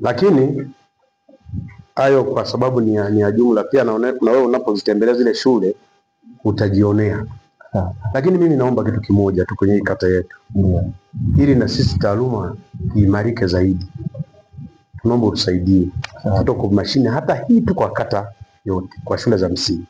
Lakini hayo kwa sababu ni ya jumla, pia na wewe unapozitembelea zile shule utajionea. Lakini mimi naomba kitu kimoja tu kwenye hii kata yetu, ili na sisi taaluma iimarike zaidi. Tunaomba utusaidie kutoka mashine hata hii tu kwa kata yote, kwa shule za msingi,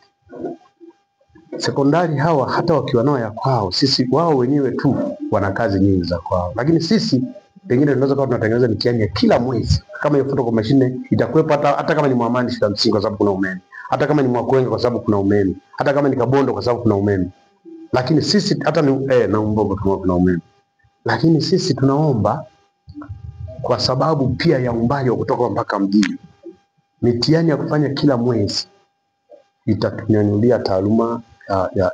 sekondari. Hawa hata wakiwa nao ya kwao, sisi wao wenyewe tu wana kazi nyingi za kwao, lakini sisi pengine tunaweza kuwa tunatengeneza mitihani ya kila mwezi. Kama hiyo kwa mashine itakuwepo, hata kama ni Mwamani shule ya msingi kwa sababu kuna umeme, hata kama ni Mwakwenga kwa sababu kuna umeme, hata kama ni Kabondo kwa sababu kuna umeme. Lakini sisi hata ni na Umbogo kama kuna umeme, lakini sisi tunaomba kwa sababu pia ya umbali wa kutoka mpaka mjini, mitihani ya kufanya kila mwezi itatunyanyulia taaluma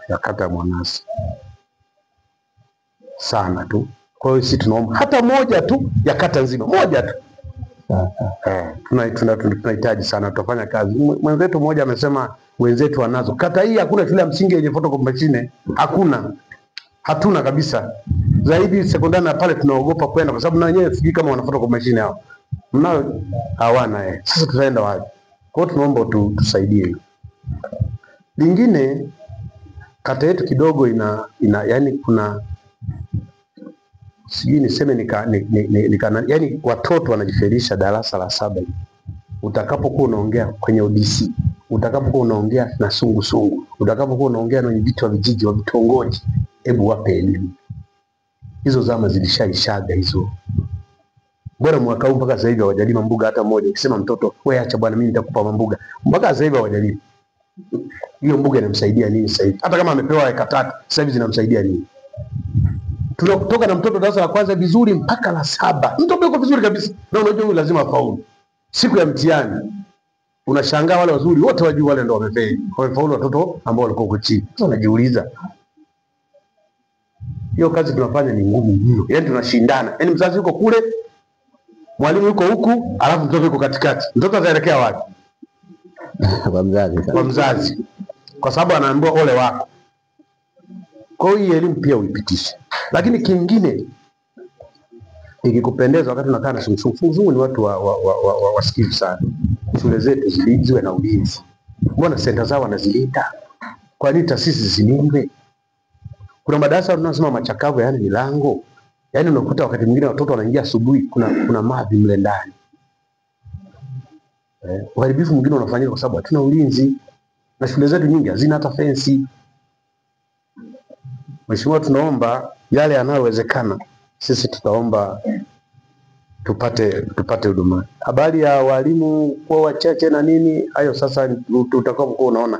ya kata ya Mwanasi sana tu. Kwa hiyo sisi tunaomba hata moja tu ya kata nzima, moja tu. Tunahitaji sana, tutafanya kazi. Mwenzetu mmoja amesema wenzetu wanazo. Kata hii hakuna shule ya msingi yenye photocopy machine, hakuna. Hatuna kabisa. Zaidi sekondari na pale tunaogopa kwenda kwa sababu na wenyewe sijui kama wana photocopy machine hao. Mnao hawana Sasa tutaenda wapi? Kwa hiyo tunaomba tusaidie. Lingine, kata yetu kidogo ina yani kuna sijui niseme yani watoto wanajifelisha darasa la 7. Utakapokuwa unaongea kwenye ODC, utakapokuwa unaongea na sungusungu, utakapokuwa unaongea na vitu wa vijiji wa vitongoji, hebu wape elimu. Hizo zama zilishaishaga hizo. Bora mwaka huu mpaka sasa hivi hawajalima mbuga hata moja. Ukisema mtoto wewe acha bwana, mimi nitakupa mbuga, mpaka sasa hivi hawajalima. Hiyo mbuga inamsaidia nini sasa hivi? Hata kama amepewa eka 3, sasa hivi zinamsaidia nini? Tunatoka na mtoto darasa la kwanza vizuri mpaka la 7. Mtoto yuko vizuri kabisa. Na unajua huyu lazima afaulu. Siku ya mtihani unashangaa wale wazuri wote wajuu wale ndio wamefeli. Wamefaulu watoto ambao walikuwa huko chini. Sasa unajiuliza, hiyo kazi tunafanya ni ngumu mno. Yaani tunashindana. Yaani mzazi yuko kule, mwalimu yuko huku, alafu mtoto yuko katikati. Mtoto ataelekea wapi? Kwa mzazi. Kwa mzazi. Kwa sababu anaambiwa ole wako. Kwa hiyo elimu pia uipitishe. Lakini kingine, ikikupendeza wakati unakaa na sungusungu, ni watu wasikivu sana. Shule zetu ziwe na ulinzi. Mbona senta zao wanazilinda? Kwa nini taasisi zilindwe? Kuna madarasa tunasema machakavu, yani milango. Yani unakuta wakati mwingine watoto wanaingia asubuhi, kuna mavi mle ndani. Uharibifu mwingine unafanyika kwa sababu hatuna ulinzi. Na shule zetu nyingi hazina hata fensi. Mheshimiwa, tunaomba yale yanayowezekana, sisi tutaomba tupate huduma. Habari ya walimu kwa wachache na nini, hayo sasa utakapokuwa unaona.